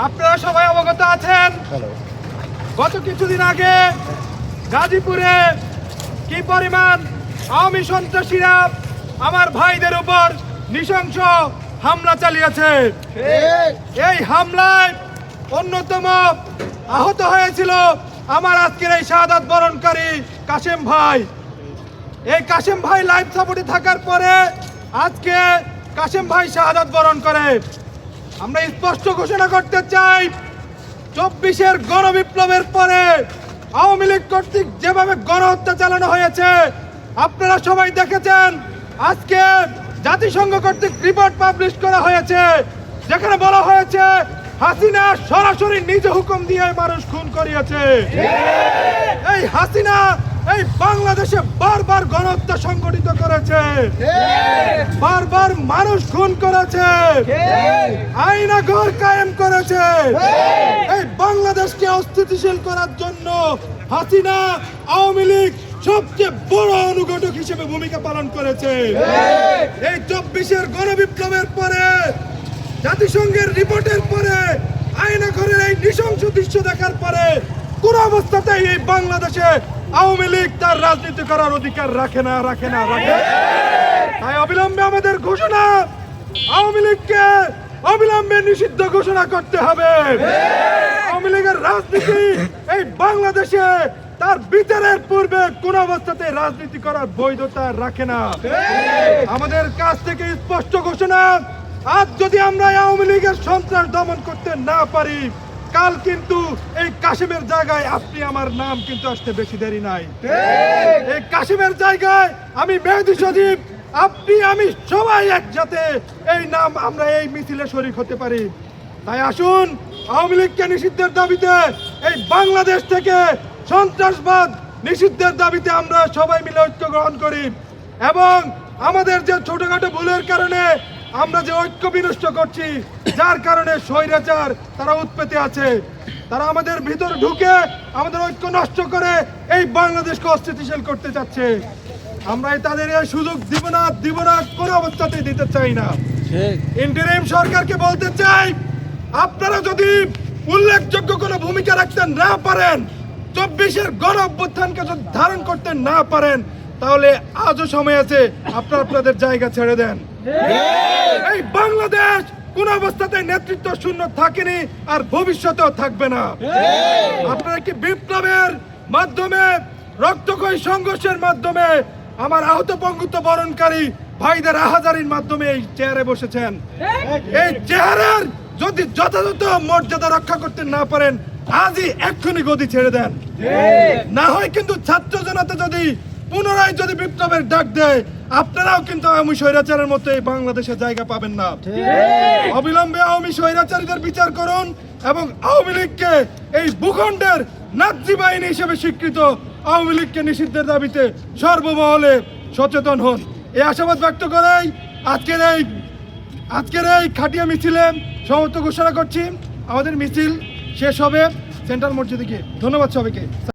আপনারা সবাই অবগত আছেন গত কিছুদিন আগে গাজীপুরে কি পরিমাণ আওয়ামী সন্ত্রাসীরা আমার ভাইদের উপর নৃশংস হামলা চালিয়েছে। এই হামলায় অন্যতম আহত হয়েছিল আমার আজকের এই শাহাদাত বরণকারী কাশেম ভাই। এই কাশেম ভাই লাইফ সাপোর্টে থাকার পরে আজকে কাশেম ভাই শাহাদাত বরণ করে। আমরা স্পষ্ট ঘোষণা করতে চাই, 24-এর গণবিপ্লবের পরে আওয়ামী লীগ কর্তৃক যেভাবে গণহত্যা চালানো হয়েছে আপনারা সবাই দেখেছেন। আজকে জাতিসংঘ কর্তৃক রিপোর্ট পাবলিশ করা হয়েছে, যেখানে বলা হয়েছে হাসিনা সরাসরি নিজ হুকুম দিয়ে মানুষ খুন করিয়েছে। এই হাসিনা এই বাংলাদেশে বারবার গণহত্যা সংগঠিত করেছে, বারবার মানুষ খুন করেছে, আইনা ঘর কায়েম করেছে। এই বাংলাদেশকে অস্থিতিশীল করার জন্য হাসিনা আওয়ামী লীগ সবচেয়ে বড় অনুঘটক হিসেবে ভূমিকা পালন করেছে। এই 24-এর গণবিপ্লবের পরে, জাতিসংঘের রিপোর্টের পরে, আইনা ঘরের এই নৃশংস দৃশ্য দেখার পরে কোন অবস্থাতেই এই বাংলাদেশে আওয়ামী লীগ তার রাজনীতি করার অধিকার রাখে না। তাই অবিলম্বে আমাদের ঘোষণা, আওয়ামী লীগকে অবিলম্বে নিষিদ্ধ ঘোষণা করতে হবে। আওয়ামী লীগের রাজনীতি এই বাংলাদেশে তার বিচারের পূর্বে কোন অবস্থাতে রাজনীতি করার বৈধতা রাখে না। আমাদের কাছ থেকে স্পষ্ট ঘোষণা, আজ যদি আমরা আওয়ামী লীগের সন্ত্রাস দমন করতে না পারি, কাল কিন্তু এই কাশেমের জায়গায় আপনি আমার নাম কিন্তু আসতে বেশি দেরি নাই। এই কাশেমের জায়গায় আমি মেহেদী সজীব, আপনি আমি সবাই একসাথে এই নাম আমরা এই মিছিলে শরীক হতে পারি। তাই আসুন আওয়ামী লীগকে নিষিদ্ধের দাবিতে, এই বাংলাদেশ থেকে সন্ত্রাসবাদ নিষিদ্ধের দাবিতে আমরা সবাই মিলে ঐক্য গ্রহণ করি এবং আমাদের যে ছোটখাটো ভুলের কারণে আমরা যে ঐক্য বিনষ্ট করছি, যার কারণে স্বৈরাচার তারা উৎপেতে আছে, তারা আমাদের ভিতর ঢুকে আমাদের ঐক্য নষ্ট করে এই বাংলাদেশকে অস্থিতিশীল করতে চাচ্ছে। আমরা তাদের এই সুযোগ দিব না, কোনো অবস্থাতেই দিতে চাই না। ইন্টারিম সরকারকে বলতে চাই, আপনারা যদি উল্লেখযোগ্য কোনো ভূমিকা রাখতে না পারেন, 24-এর গণ অভ্যুত্থানকে যদি ধারণ করতে না পারেন, তাহলে আজও সময় আছে, আপনারা আপনাদের জায়গা ছেড়ে দেন। এই বাংলাদেশ কোন অবস্থাতে নেতৃত্ব শূন্য থাকেনি আর ভবিষ্যতেও থাকবে না। আপনারা কি বিপ্লবের মাধ্যমে, রক্তক্ষয়ী সংঘর্ষের মাধ্যমে, আমার আহত পঙ্গুত্ব বরণকারী ভাইদের আহাজারির মাধ্যমে এই চেয়ারে বসেছেন। এই চেয়ারের যদি যথাযথ মর্যাদা রক্ষা করতে না পারেন, আজই এক্ষুনি গদি ছেড়ে দেন। না হয় কিন্তু ছাত্র জনতা যদি পুনরায় যদি বিপ্লবের ডাক দেয়, আপনারাও কিন্তু আওয়ামী স্বৈরাচারের মতো এই বাংলাদেশে জায়গা পাবেন না। অবিলম্বে আওয়ামী স্বৈরাচারীদের বিচার করুন এবং আওয়ামী লীগকে এই ভূখণ্ডের নাৎসি বাহিনী হিসেবে স্বীকৃত আওয়ামী লীগকে নিষিদ্ধের দাবিতে সর্বমহলে সচেতন হন। এই আশাবাদ ব্যক্ত করেই আজকের এই খাটিয়া মিছিলে সমাপ্ত ঘোষণা করছি। আমাদের মিছিল শেষ হবে সেন্ট্রাল মসজিদে গিয়ে। ধন্যবাদ সবাইকে।